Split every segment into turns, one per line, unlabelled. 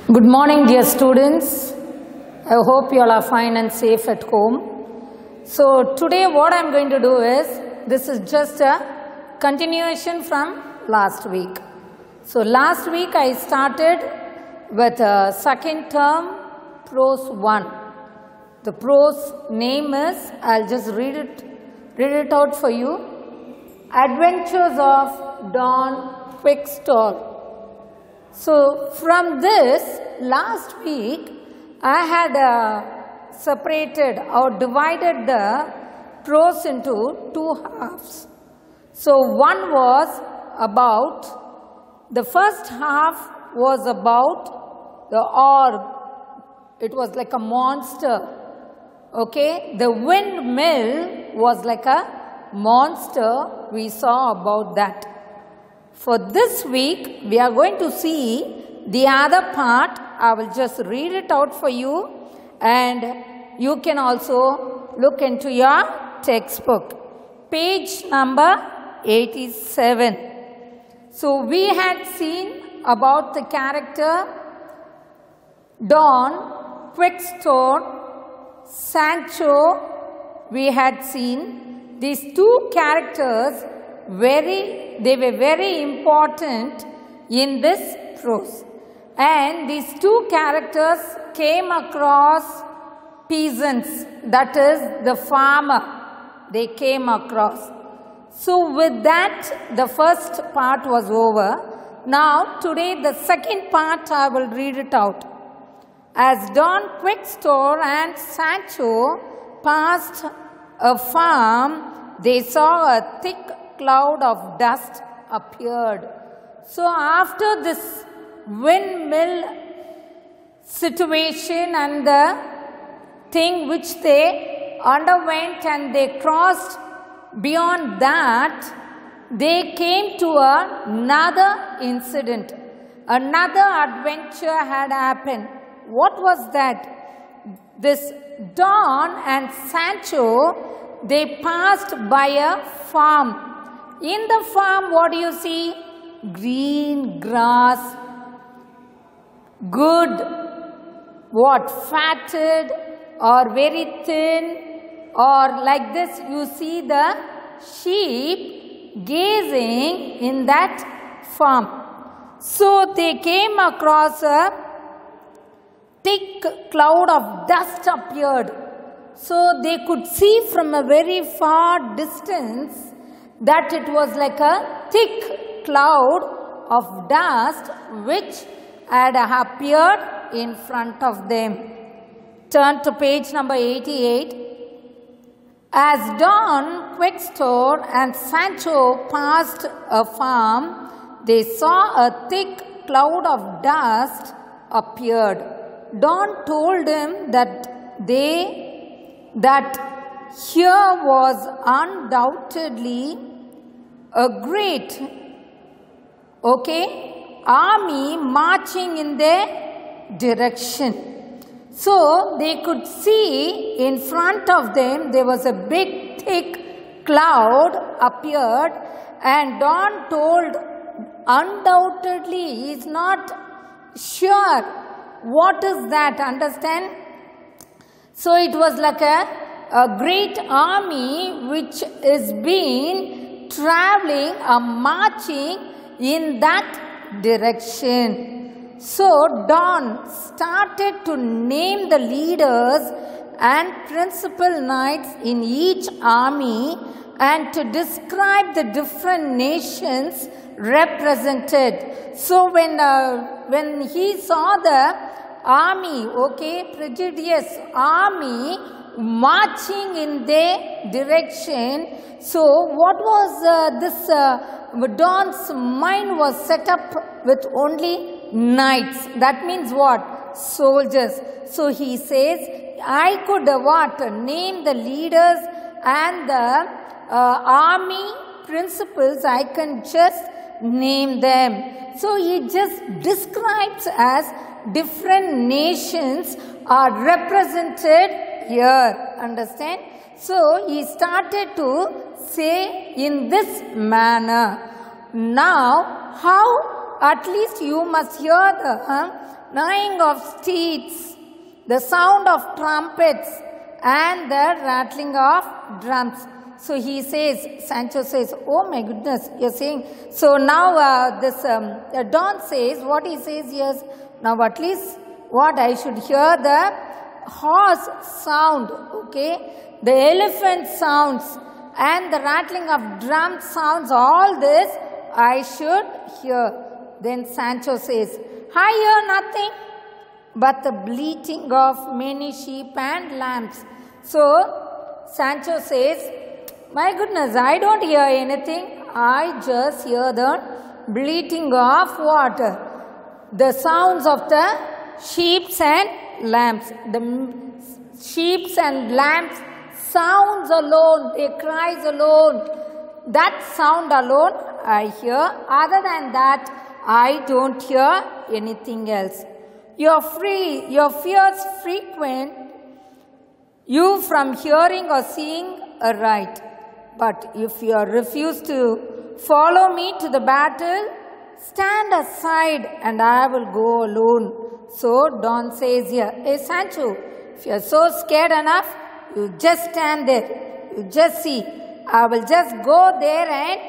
Good morning, dear students. I hope you all are fine and safe at home. So today what I am going to do is, this is just a continuation from last week. So last week I started with second term prose 1. The prose name is, I'll just read it out for you. Adventures of Don Quickstall. So from this, last week I had separated or divided the prose into two halves. So one was about, the first half was about the orb. It was like a monster. Okay, the windmill was like a monster. We saw about that. For this week, we are going to see the other part. I will just read it out for you, and you can also look into your textbook. Page number 87. So we had seen about the character Don Quickstall, Sancho. We had seen these two characters. They were very important in this prose, and these two characters came across peasants, that is the farmer. They came across. So with that, the first part was over. Now today the second part I will read it out. As Don Quickstall and Sancho passed a farm, they saw a thick cloud of dust appeared. So after this windmill situation and the thing which they underwent, and they crossed beyond that, they came to another incident. Another adventure had happened. What was that? This Don and Sancho, they passed by a farm. In the farm, what do you see? Green grass, good, what, fatted or very thin, or like this you see the sheep gazing in that farm. So they came across a thick cloud of dust appeared. So they could see from a very far distance that it was like a thick cloud of dust which had appeared in front of them. Turn to page number 88. As Don Quickstall and Sancho passed a farm, they saw a thick cloud of dust appeared. Don told him that here was undoubtedly a great, army marching in their direction. So they could see in front of them there was a big thick cloud appeared, and Don told, undoubtedly, he is not sure what is that, understand? So it was like a great army which is being traveling or marching in that direction. So Don started to name the leaders and principal knights in each army, and to describe the different nations represented. So when he saw the army, prestigious army marching in their direction, so what was Don's mind was set up with only knights. That means what? Soldiers. So he says, I could name the leaders and the army principals, I can just name them. So he just describes as different nations are represented here, understand? So he started to say in this manner. Now how at least you must hear the neighing of steeds, the sound of trumpets, and the rattling of drums. So he says, Sancho says, oh my goodness, you're saying. So now Don says, what he says is, now at least what I should hear the horse sound, okay, the elephant sounds, and the rattling of drum sounds, all this I should hear. Then Sancho says, I hear nothing but the bleating of many sheep and lambs. So Sancho says, my goodness, I don't hear anything. I just hear the bleating of what? The sounds of the sheep and lambs. The sheep and lambs sounds alone, their cries alone. That sound alone I hear. Other than that, I don't hear anything else. Your fears frequent you from hearing or seeing aright. But if you refuse to follow me to the battle, stand aside and I will go alone. So Don says here, hey Sancho, if you are so scared enough, you just stand there. You just see. I will just go there and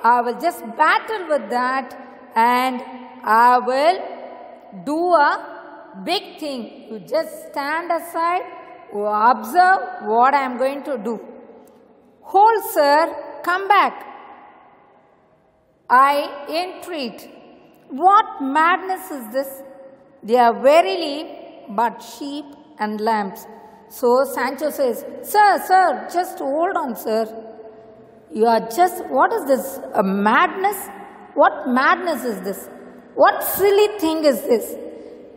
I will just battle with that, and I will do a big thing. You just stand aside, observe what I am going to do. Hold, sir, come back. I entreat. What madness is this? They are verily but sheep and lambs. So Sancho says, sir, just hold on, sir. You are just, what is this? A madness? What madness is this? What silly thing is this?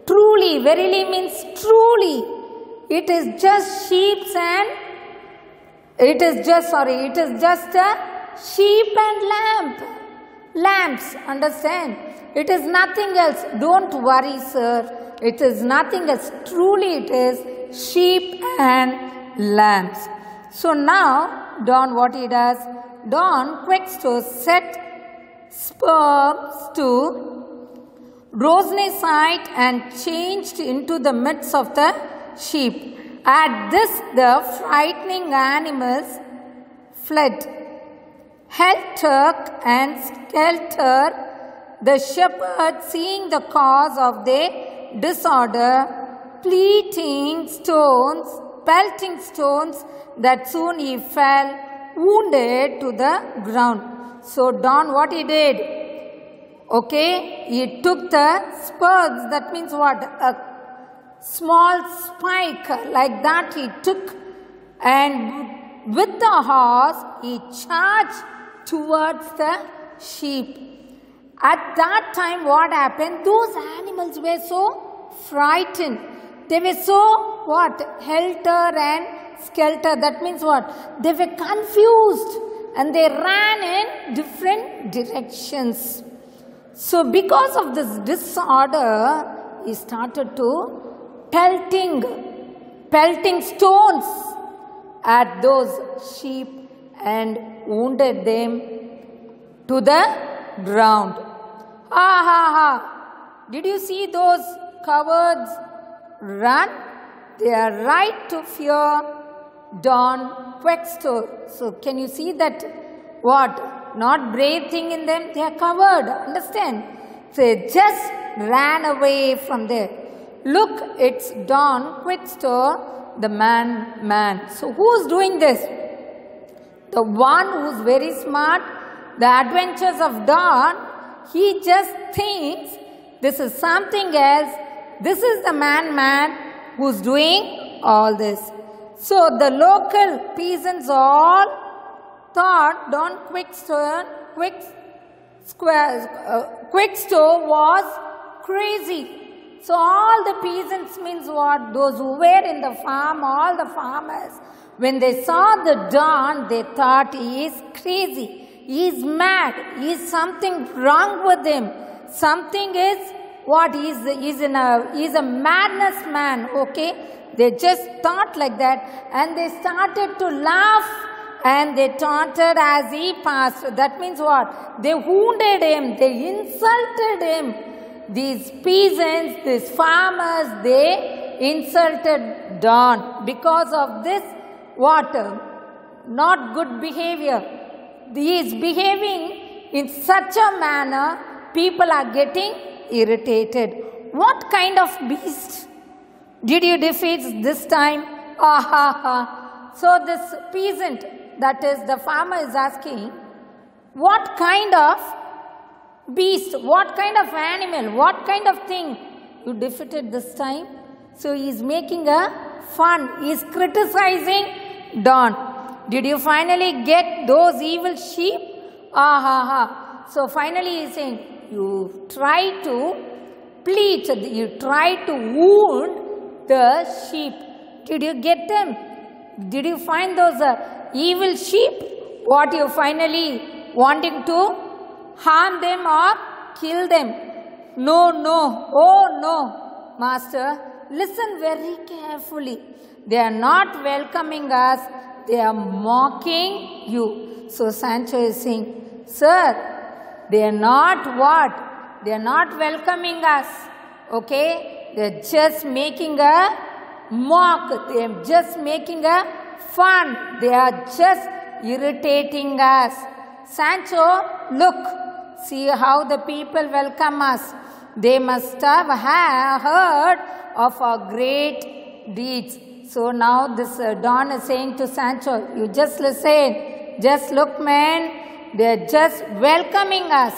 Truly, verily means truly. It is just sheep and, it is just a sheep and lambs, understand? It is nothing else. Don't worry, sir. It is nothing else. Truly it is sheep and lambs. So now, Don, what he does? Don quicks to set spurs to Rosney's side and changed into the midst of the sheep. At this, the frightening animals fled. Helter and skelter, the shepherd, seeing the cause of their disorder, pelting stones, that soon he fell wounded to the ground. So Don, what he did? Okay, he took the spurs, that means what? A small spike like that he took, and with the horse he charged towards the sheep. At that time, what happened? Those animals were so frightened. They were so what? Helter and skelter. That means what? They were confused and they ran in different directions. So because of this disorder, he started to pelting stones at those sheep and wounded them to the ground. Did you see those cowards run? They are right to fear Don Quixote. So can you see that what? Not brave thing in them. They are covered. Understand? So they just ran away from there. Look, it's Don Quixote, the man. So who's doing this? The one who's very smart. The adventures of Don. He just thinks this is something else. This is the man who's doing all this. So the local peasants all thought Don Quixote was crazy. So all the peasants means what? Those who were in the farm, all the farmers, when they saw the Don, they thought he is crazy. He is mad. He is something wrong with him. Something is what? He is a madness man. Okay. They just thought like that, and they started to laugh and they taunted as he passed. That means what? They wounded him, they insulted him. These peasants, these farmers, they insulted Don because of this what? Not good behavior. He is behaving in such a manner, people are getting irritated. What kind of beast did you defeat this time? Ah ha ha. So this peasant, that is the farmer, is asking, what kind of beast, what kind of animal, what kind of thing you defeated this time? So he is making a fun, he is criticizing Don. Did you finally get those evil sheep? Ah ha ha. So finally he is saying, you try to pleat, you try to wound the sheep. Did you get them? Did you find those evil sheep? What you finally wanting to harm them or kill them? No, no, oh no, master. Listen very carefully. They are not welcoming us. They are mocking you. So Sancho is saying, sir, they are not what? They are not welcoming us. Okay? They are just making a mock. They are just making a fun. They are just irritating us. Sancho, look, see how the people welcome us. They must have heard of our great deeds. So now this Don is saying to Sancho, you just listen, just look man, they are just welcoming us.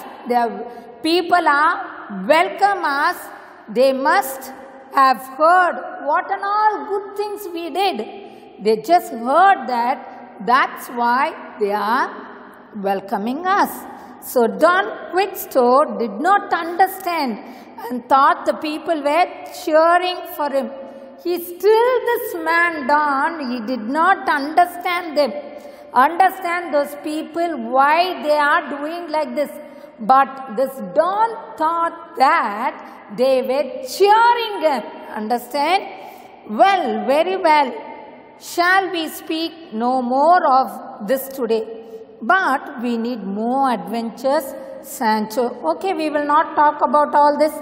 People are welcome us. They must have heard what and all good things we did. They just heard that, that's why they are welcoming us. So Don Quickstone did not understand and thought the people were cheering for him. He still, this man Don, he did not understand them. Understand those people, why they are doing like this. But this Don thought that they were cheering him. Understand? Well, very well. Shall we speak no more of this today? But we need more adventures, Sancho. Okay, we will not talk about all this.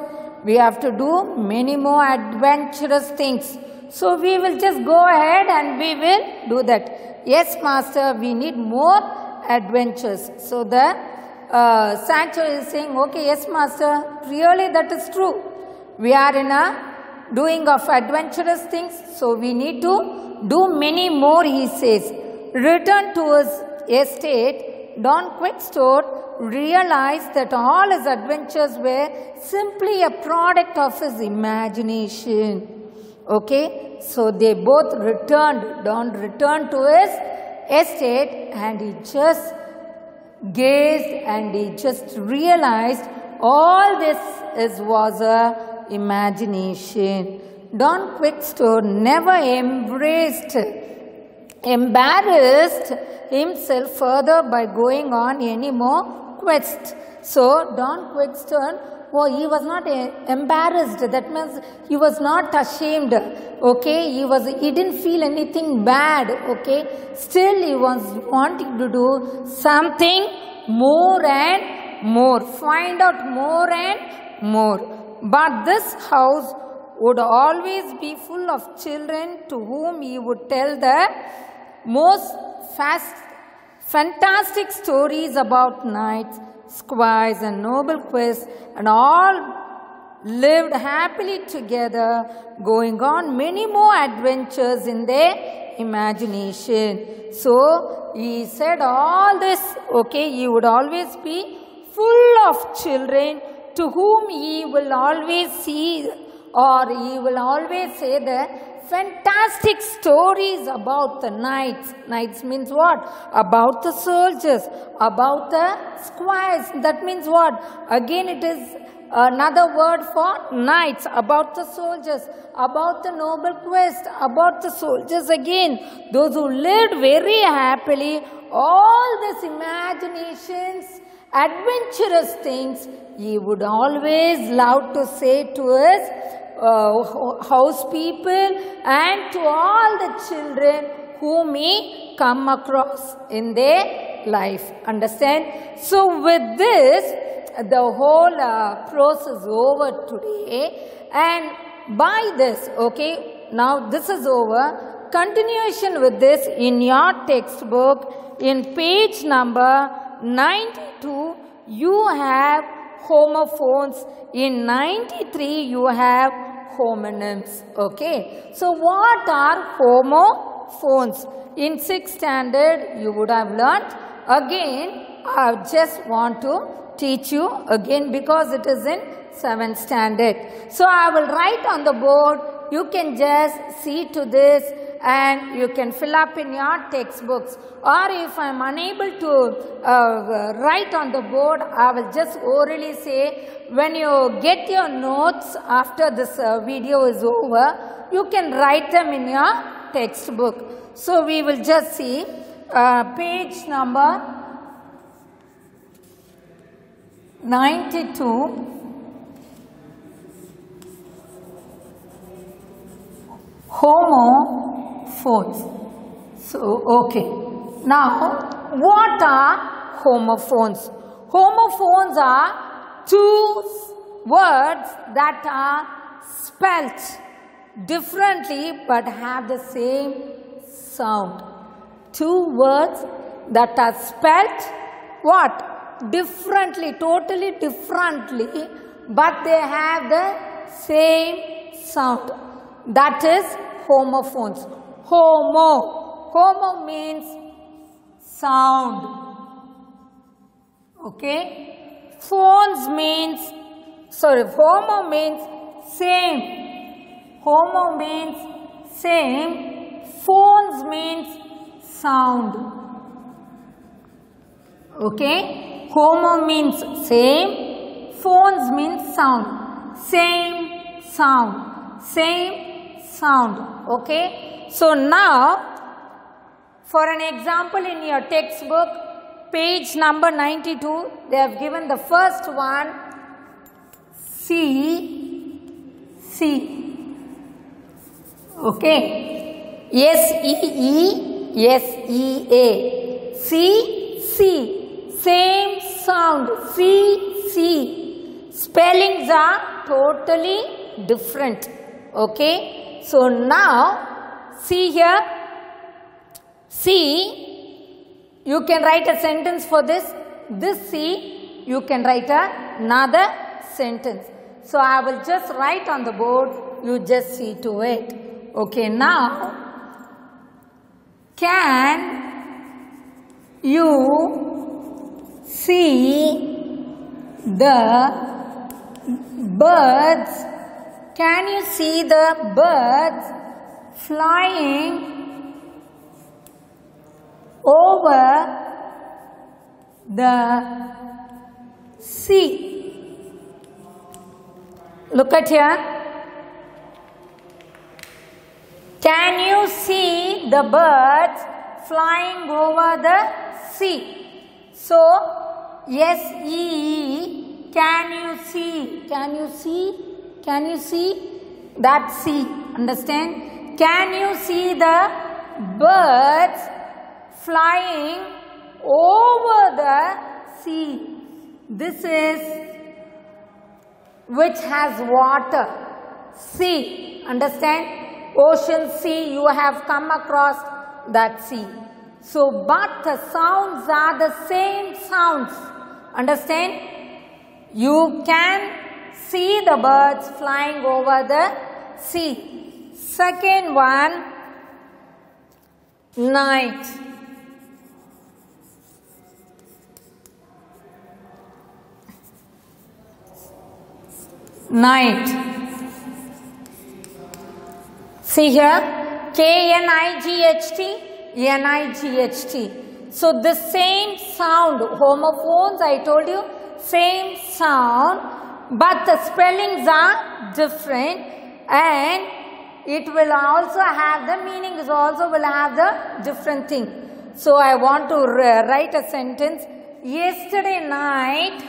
We have to do many more adventurous things. So we will just go ahead and we will do that. Yes, master, we need more adventures. So the Sancho is saying, okay, yes, master, really that is true. We are in a doing of adventurous things. So we need to do many more, he says. Return to his estate, Don Quickstone realized that all his adventures were simply a product of his imagination. Okay, so they both returned. Don returned to his estate and he just gazed and he just realized all this was a imagination. Don Quickstone never embarrassed himself further by going on any more quest. So Don Quickstone, he was not embarrassed. That means he was not ashamed. Okay, he didn't feel anything bad. Okay, still he was wanting to do something more and more, find out more and more. But this house would always be full of children to whom he would tell the most fantastic stories about knights, squires and noble quests, and all lived happily together, going on many more adventures in their imagination. So he said all this, okay, he would always be full of children to whom he will always see, or he will always say the fantastic stories about the knights. Knights means what? About the soldiers, about the squires. That means what? Again it is another word for knights, about the soldiers, about the noble quest, about the soldiers again. Those who lived very happily, all these imaginations, adventurous things, he would always love to say to his house people and to all the children who may come across in their life. Understand? So with this, the whole process over today, and by this, okay, now this is over. Continuation with this in your textbook in page number 92 you have homophones, in 93 you have homonyms. Okay, so what are homophones? In 6th standard you would have learnt. Again I just want to teach you again because it is in 7th standard. So I will write on the board, you can just see to this and you can fill up in your textbooks, or if I am unable to write on the board, I will just orally say. When you get your notes after this video is over, you can write them in your textbook. So we will just see page number 92. Homophones. So, okay. Now, what are homophones? Homophones are two words that are spelt differently but have the same sound. Two words that are spelt what? Differently, totally differently, but they have the same sound. That is homophones. Homo means sound. Okay. Phones means, homo means same. Homo means same. Phones means sound. Okay. Homo means same. Phones means sound. Same sound. Same sound. Okay. So now, for an example in your textbook, page number 92, they have given the first one, C. Okay. S-E-E-S-E-A. C. Same sound. C. Spellings are totally different. Okay. So now, see here. C, you can write a sentence for this. This C, you can write another sentence. So I will just write on the board. You just see to it. Okay. Now, can you see the birds? Can you see the birds flying over the sea? Look at here. Can you see the birds flying over the sea? So, S-E-E, can you see? Can you see? Can you see that sea? Understand? Can you see the birds flying over the sea? This is which has water. Sea. Understand? Ocean, sea, you have come across that sea. So, but the sounds are the same sounds. Understand? You can see the birds flying over the sea. Second one, night. Night. See here, K-N-I-G-H-T, N-I-G-H-T. So the same sound, homophones, I told you, same sound, but the spellings are different, and it will also have, the meanings also will have the different thing. So I want to write a sentence. Yesterday night,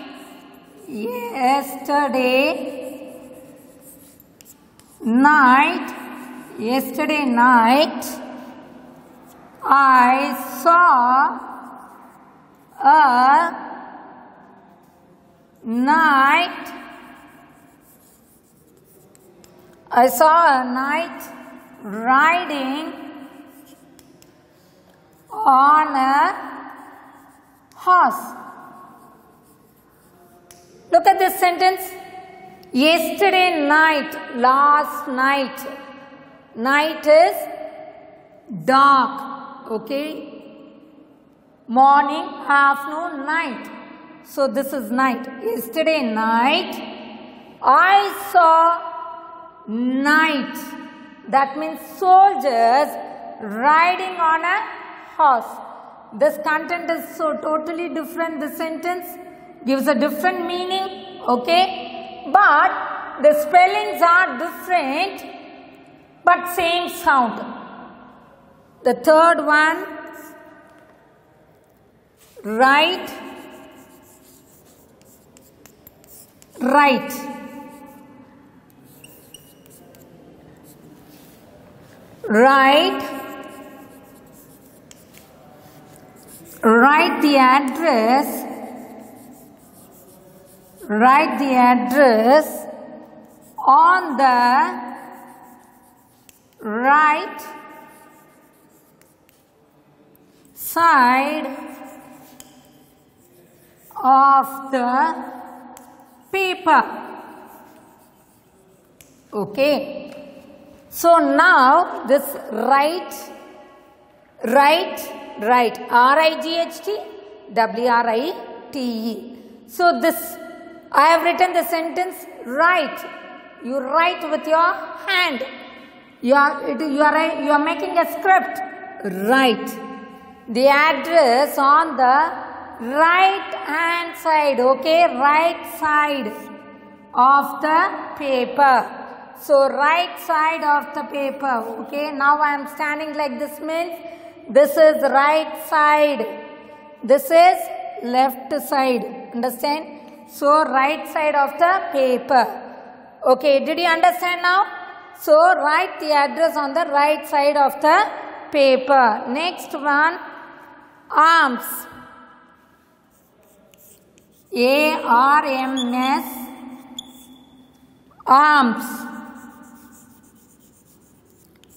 I saw a knight. I saw a knight riding on a horse. Look at this sentence. Yesterday night, last night. Night is dark, okay? Morning, afternoon, night. So this is night. Yesterday night, I saw knight. That means soldiers riding on a horse. This content is so totally different. This sentence gives a different meaning, okay? But the spellings are different, but same sound. The third one, right, right. Right, write the address, write the address on the right side of the paper. Okay. So now this right, R-I-G-H-T, W-R-I-T-E. So this, I have written the sentence right. You write with your hand. You are making a script. Right. The address on the right hand side, okay, right side of the paper. So right side of the paper, okay. Now I am standing like this means this is right side. This is left side. Understand? So right side of the paper. Okay, did you understand now? So write the address on the right side of the paper. Next one, arms. A-R-M-S, arms.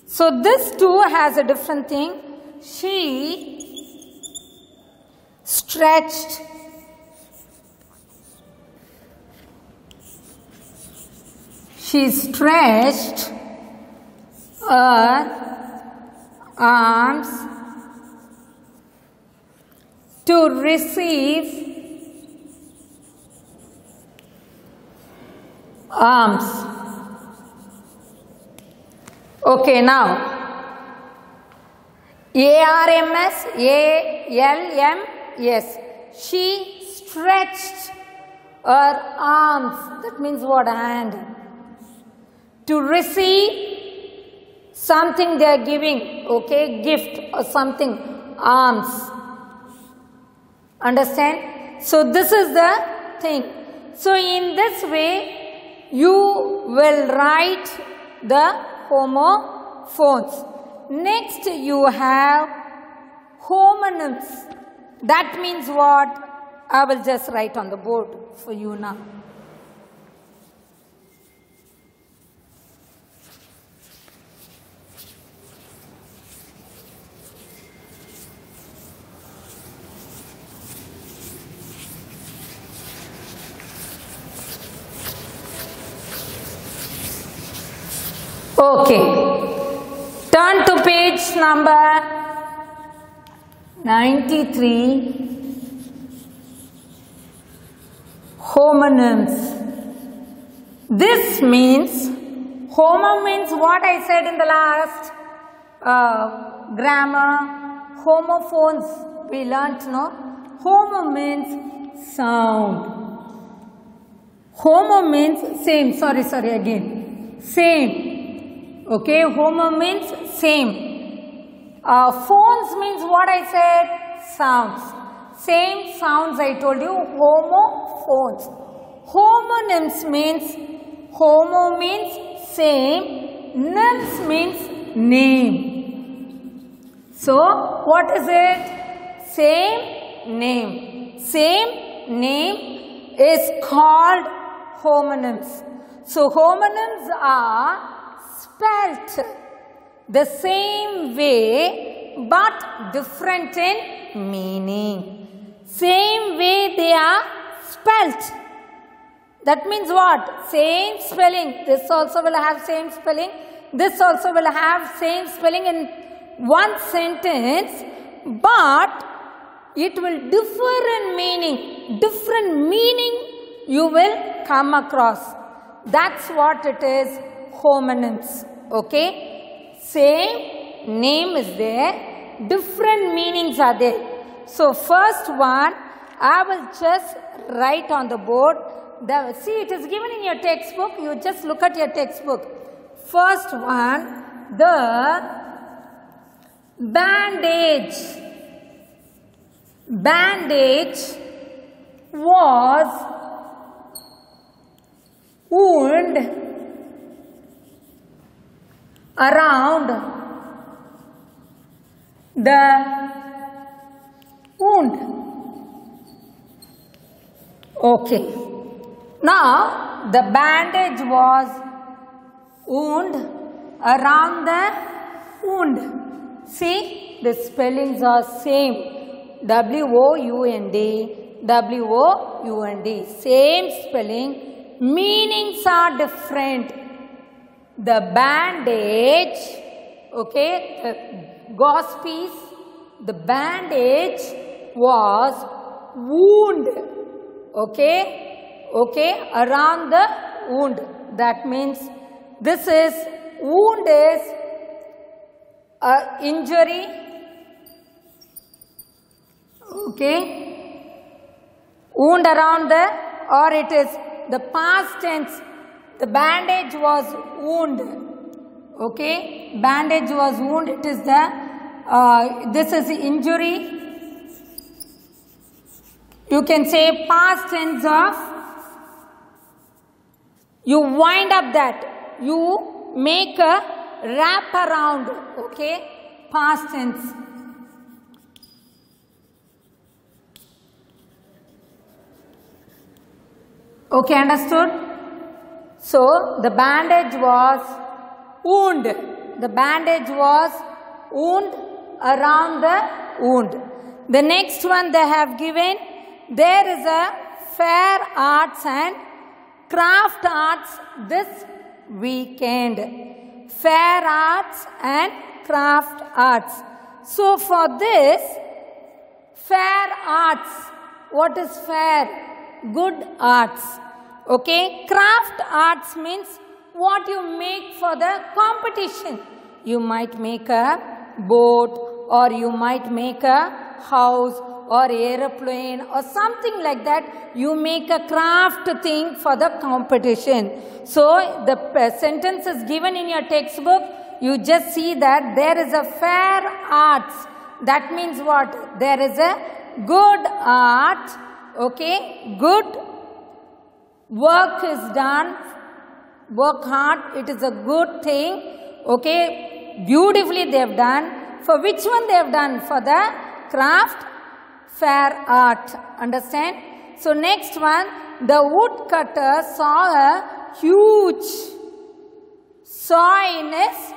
So this too has a different thing. She stretched. She stretched her arms to receive arms. Okay, now A-R-M-S, A-L-M-S. She stretched her arms. That means what? Hand. To receive something they are giving. Okay, gift or something. Arms. Understand? So this is the thing. So in this way, you will write the homophones. Next you have homonyms. That means what? I will just write on the board for you now. Okay. Turn to page number 93. Homonyms. This means, homo means what I said in the last grammar. Homophones we learnt, no? Homo means sound. Homo means same. Sorry again. Same. Okay, homo means same. Phones means what I said? Sounds. Same sounds I told you, homophones. Homonyms means, homo means same, nyms means name. So what is it? Same name. Same name is called homonyms. So homonyms are spelt the same way but different in meaning. Same way they are spelt. That means what? Same spelling. This also will have same spelling. This also will have same spelling in one sentence, but it will differ in meaning. Different meaning you will come across. That's what it is, homonyms. Okay? Same name is there, different meanings are there. So first one, I will just write on the board. See, it is given in your textbook. You just look at your textbook. First one, the bandage. Bandage was wound around the wound. Okay. Now the bandage was wound around the wound. See, the spellings are same. W-O-U-N-D, W-O-U-N-D. Same spelling. Meanings are different. The bandage, okay, the gauze piece, the bandage was wound. Okay, okay, around the wound. That means this is, wound is injury. Okay, wound around the, or it is the past tense. The bandage was wound. Okay, bandage was wound. It is the, this is injury. You can say past tense of, you wind up that, you make a wrap around. Okay, past tense. Okay, understood? So the bandage was wound. The bandage was wound around the wound. The next one they have given, there is a fair arts and craft arts this weekend. Fair arts and craft arts. So for this, fair arts, what is fair? Good arts. Okay, craft arts means what you make for the competition. You might make a boat, or you might make a house or aeroplane or something like that. You make a craft thing for the competition. So the sentence is given in your textbook. You just see that there is a fair arts. That means what? There is a good art. Okay, good work is done, work hard, it is a good thing. Okay, beautifully they have done. For which one they have done? For the craft, fair art. Understand? So next one, the woodcutter saw a huge saw in his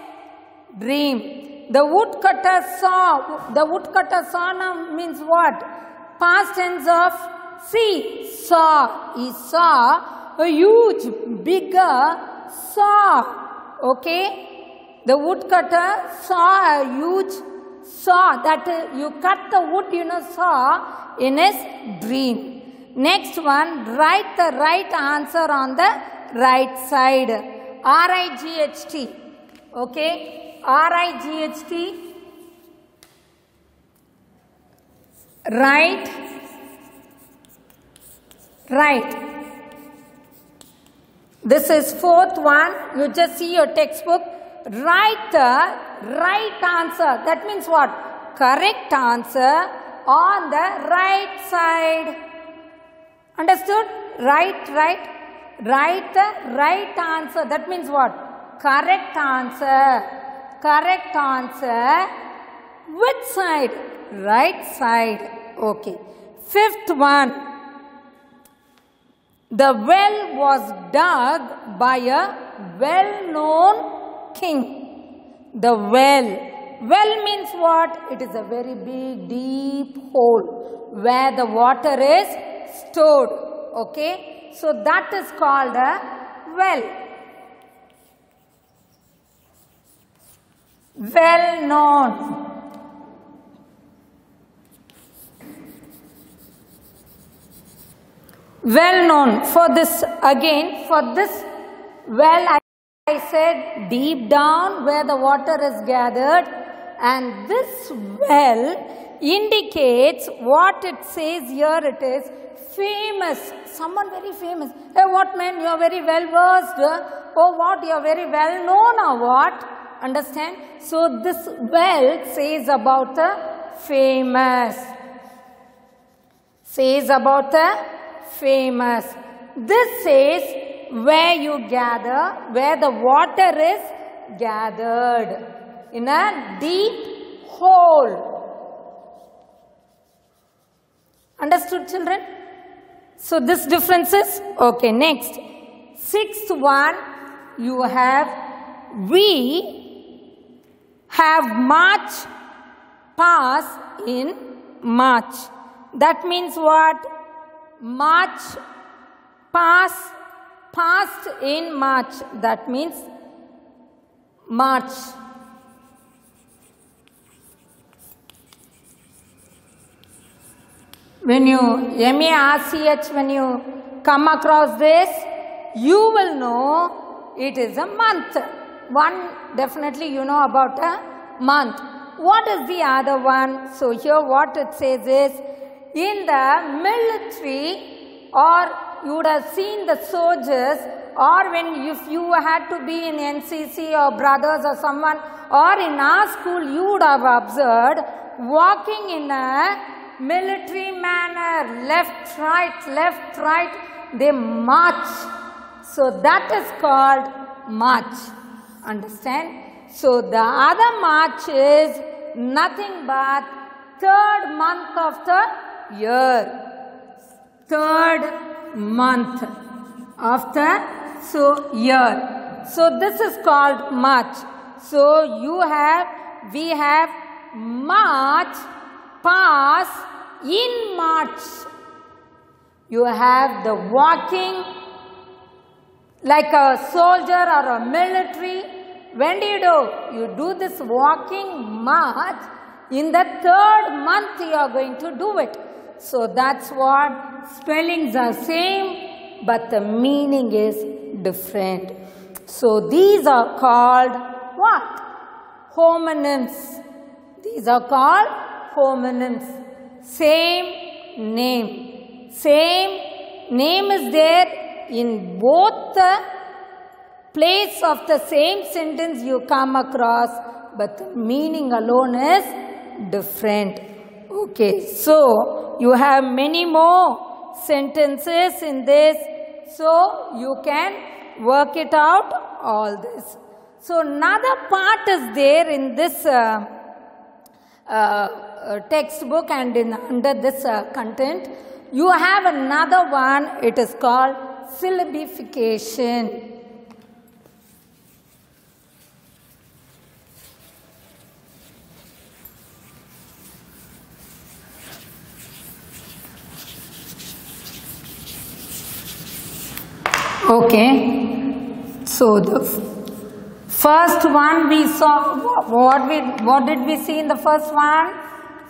dream. The woodcutter saw now means what? Past tense of see, saw. He saw a huge, bigger saw. Okay? The woodcutter saw a huge saw. That you cut the wood, saw in his dream. Next one, write the right answer on the right side. R-I-G-H-T. Okay? R-I-G-H-T. Right. Right. This is fourth one. You just see your textbook. Write the right answer. That means what? Correct answer on the right side. Understood? Right. Write the right answer. That means what? Correct answer. Correct answer Which side? Right side. Okay. Fifth one. The well was dug by a well-known king. The well. Well means what? It is a very big, deep hole where the water is stored. Okay. So that is called a well. Well-known. Well-known. For this, again, for this well, I said deep down where the water is gathered, and this well indicates what it says here. It is famous. Someone very famous. Hey, what man? You are very well versed. Oh, what? You are very well known or what? Understand? So this well says about the famous. Says about the famous. This says where you gather, where the water is gathered in a deep hole. Understood, children? So this difference is okay. Next, sixth one, you have we have March pass in March. That means what? March passed in March. That means March. When you M-A-R-C-H, when you come across this, you will know it is a month. One, definitely you know about a month. What is the other one? So here what it says is, in the military, or you would have seen the soldiers, or when if you had to be in NCC or brothers or someone, or in our school you would have observed walking in a military manner, left, right, they march. So that is called march. Understand? So the other march is nothing but third month of the year. Third month of the year. So this is called March. So we have March pass in March. You have the walking like a soldier or a military. When do? You do this walking march. In the third month you are going to do it. So that's what spellings are same, but the meaning is different. So these are called what? Homonyms. These are called homonyms. Same name. Same name is there in both the place of the same sentence you come across, but the meaning alone is different. Okay, so you have many more sentences in this, so you can work it out all this. So another part is there in this textbook and under this content. You have another one, it is called syllabification. Okay, so the first one we saw, what did we see in the first one?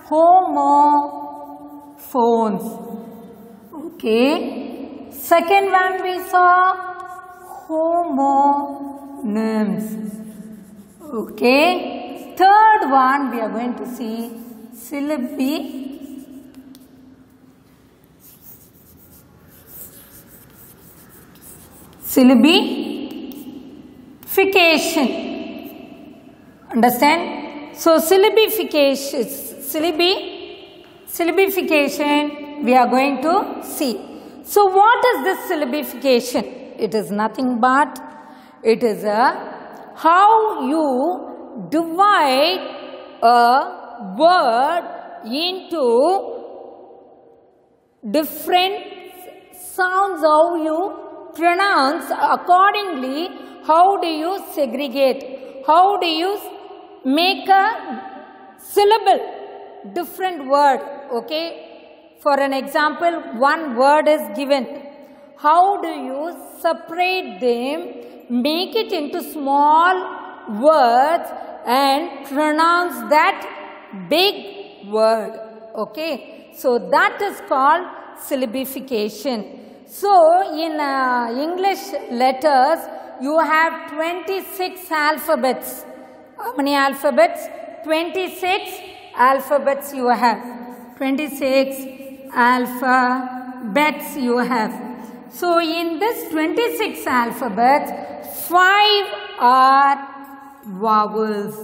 Homophones. Okay, second one we saw homonyms. Okay, third one we are going to see syllabification. Understand? So syllabification we are going to see. So what is this syllabification? It is nothing but how you divide a word into different sounds, how you pronounce, accordingly how do you segregate, how do you make a syllable, different word, okay. For an example, one word is given. How do you separate them, make it into small words and pronounce that big word, okay. So that is called syllabification. So in English letters, you have 26 alphabets. How many alphabets? 26 alphabets you have. 26 alphabets you have. So in this 26 alphabets, 5 are vowels.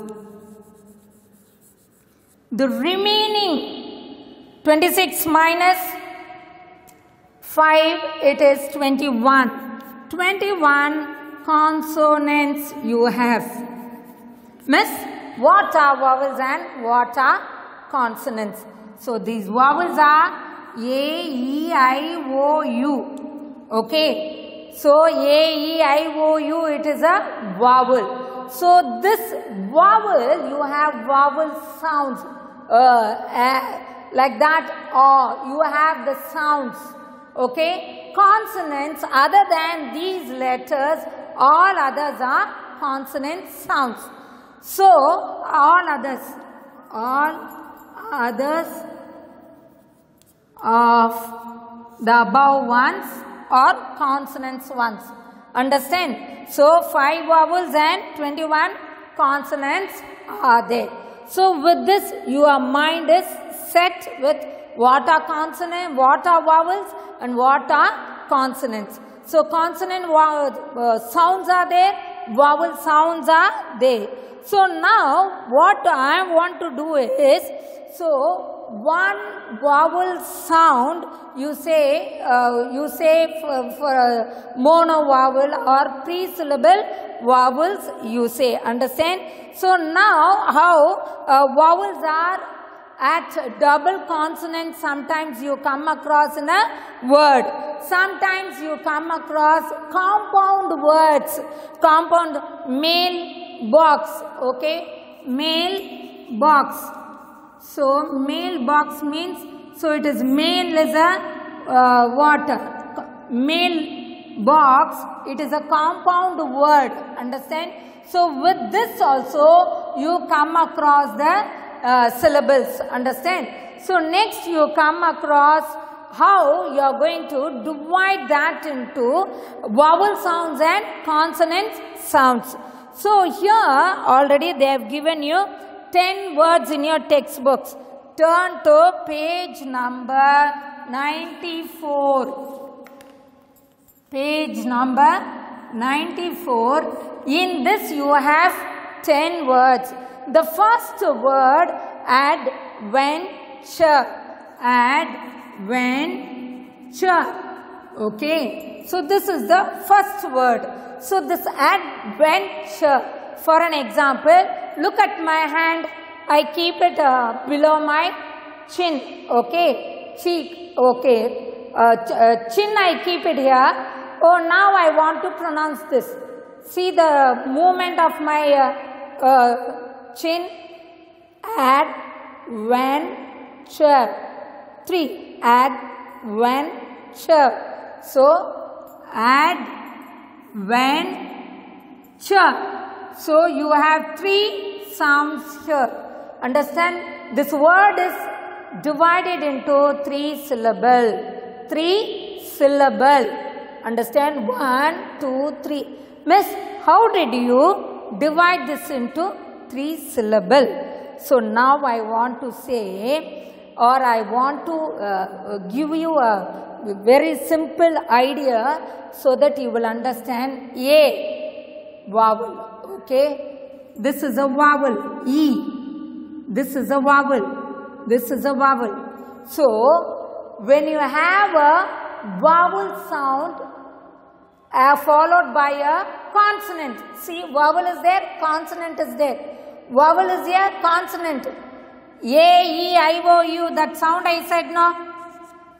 The remaining 26 minus 5, it is 21. 21 consonants you have. Miss, what are vowels and what are consonants? So these vowels are A, E, I, O, U. Okay. So A, E, I, O, U, it is a vowel. So this vowel, you have vowel sounds like that, or you have the sounds. Okay. Consonants, other than these letters, all others are consonant sounds. So all others of the above ones are consonants ones. Understand? So 5 vowels and 21 consonants are there. So with this, your mind is set with what are consonants, what are vowels, and what are consonants. So consonant sounds are there, vowel sounds are there. So now what I want to do is, so one vowel sound you say for mono vowel or pre-syllable vowels you say. Understand? So now how vowels are at double consonant, sometimes you come across in a word. Sometimes you come across compound words. Compound, mailbox, okay, mailbox. So mailbox means, so it is mail is a water. Mailbox, it is a compound word. Understand? So with this also you come across the syllables. Understand? So next you come across how you are going to divide that into vowel sounds and consonant sounds. So here already they have given you 10 words in your textbooks. Turn to page number 94. Page number 94. In this you have 10 words. The first word, adventure. Adventure. Okay. So this is the first word. So this adventure. For an example, look at my hand. I keep it below my chin. Okay. Cheek. Okay. Chin I keep it here. Oh, now I want to pronounce this. See the movement of my chin. Adventure. 3. Adventure. So, adventure. So, you have 3 sounds here. Understand? This word is divided into 3 syllable. 3 syllable. Understand? 1, 2, 3. Miss, how did you divide this into 3 syllable? So now I want to say, or I want to give you a very simple idea so that you will understand. A vowel. Okay. This is a vowel. E. This is a vowel. This is a vowel. So when you have a vowel sound followed by a consonant. See, vowel is there, consonant is there. Vowel is here, consonant. A, E, I, O, U, that sound I said no.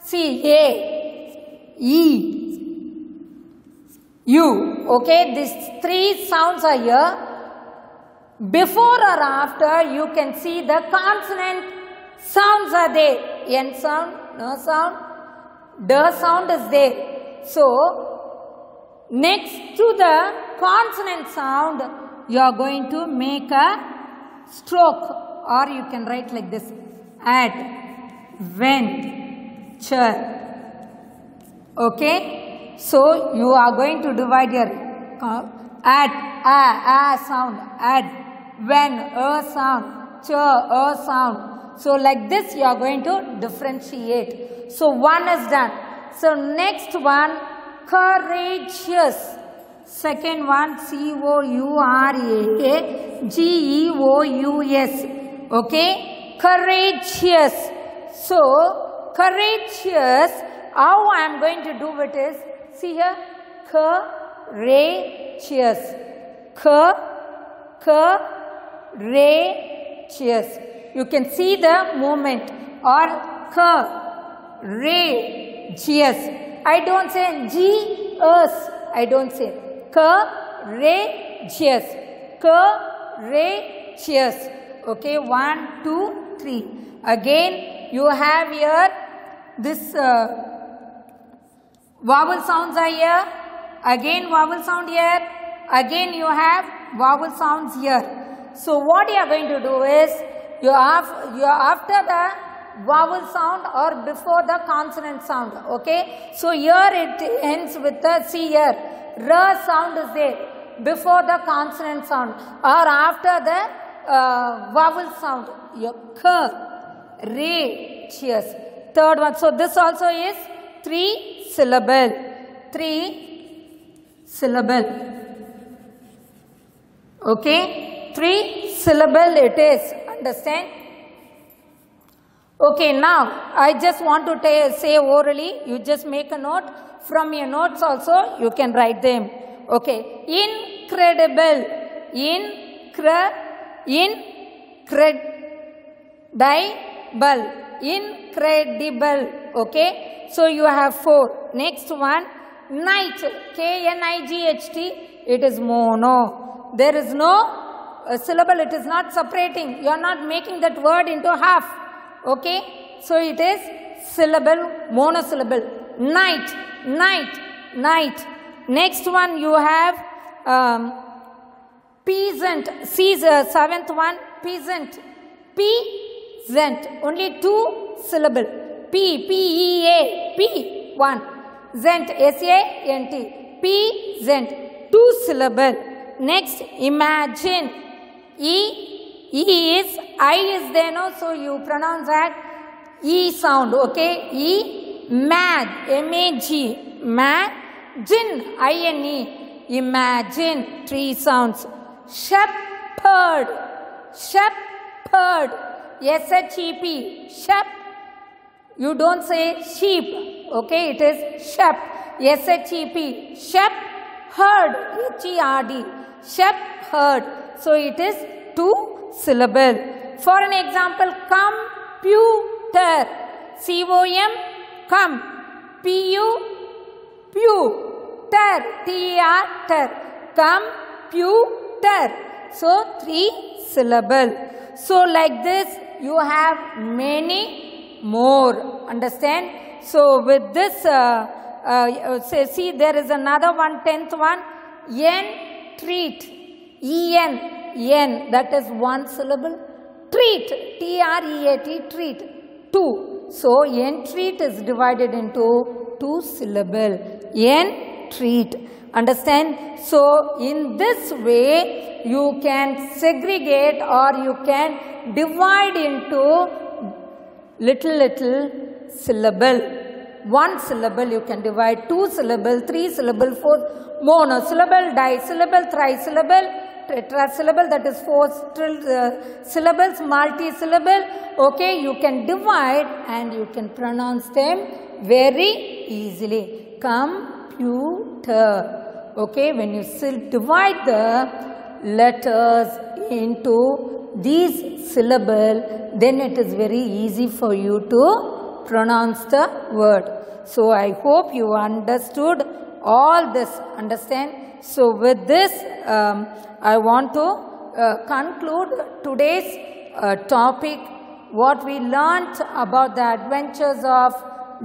See, A, E, U. Okay, these three sounds are here. Before or after, you can see the consonant sounds are there. N sound, no sound, D sound is there. So, next to the consonant sound, you are going to make a stroke, or you can write like this: adventure. Okay, so you are going to divide your a sound, sound, sound. So like this you are going to differentiate. So one is done. So next one, courageous. Second one, courageous. Okay, courageous. So courageous, how I am going to do it is, see here, courageous. Courageous. You can see the movement, or courageous. I don't say G-S. I don't say courageous. Courageous. Okay, 1, 2, 3. Again, you have here this vowel sounds are here. Again, vowel sound here. Again, you have vowel sounds here. So what you are going to do is, you are after the vowel sound or before the consonant sound. Okay, so here it ends with the, see here, R sound is there before the consonant sound or after the vowel sound. Courageous. Third one. So this also is 3 syllable. 3 syllable. Okay, 3 syllable it is. Understand? Okay, now I just want to say orally. You just make a note. From your notes also you can write them. Okay, incredible. Incredible. Okay, so you have 4. Next one, night. K-N-I-G-H-T. It is mono. There is no syllable. It is not separating. You are not making that word into half. Okay, so it is syllable, monosyllable. Night. Next one you have peasant. See the 7th one, peasant. Peasant. Only 2 syllable. P-E-A. P. 1. Zent. S-A-N-T. Peasant. 2 syllable. Next, imagine. E is, I is there, no? So you pronounce that E sound. Okay, E. Mag. M-A-G. Imagine. I-N-E. Imagine. 3 sounds. Shepherd. S-H-E-P. Shep. You don't say sheep. Okay, it is shep. S-H-E-P. Shepherd. H-E-R-D. Shepherd. So it is 2 syllable. For an example, computer. C-O-M. Come. P-U. Ter. T-E-R. Ter. Computer. So 3 syllable. So like this you have many more. Understand? So with this, see there is another one, 10th one. Entreat. E-N, that is 1 syllable. Treat, T-R-E-A-T, treat, 2. So, entreat is divided into 2 syllable. Entreat. Understand? So, in this way, you can segregate or you can divide into little syllable. 1 syllable you can divide, 2 syllable, 3 syllable, 4 monosyllable, disyllable, trisyllable, tetrasyllable, that is 4 syllables, multi-syllable. Okay, you can divide and you can pronounce them very easily. Computer. Okay, when you divide the letters into these syllable, then it is very easy for you to pronounce the word. So I hope you understood all this, understand? So with this, I want to conclude today's topic, what we learnt about the adventures of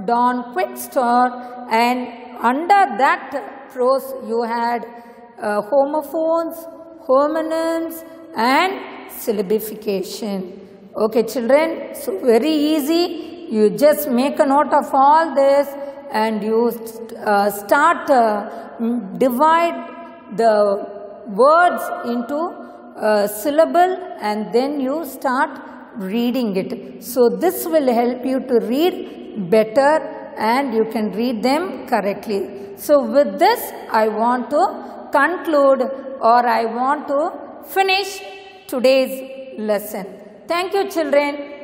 Don Quickstar, and under that prose you had homophones, homonyms and syllabification. Okay children, so very easy, you just make a note of all this and you start divide the words into syllable and then you start reading it. So this will help you to read better and you can read them correctly. So with this I want to conclude, or I want to finish today's lesson. Thank you children.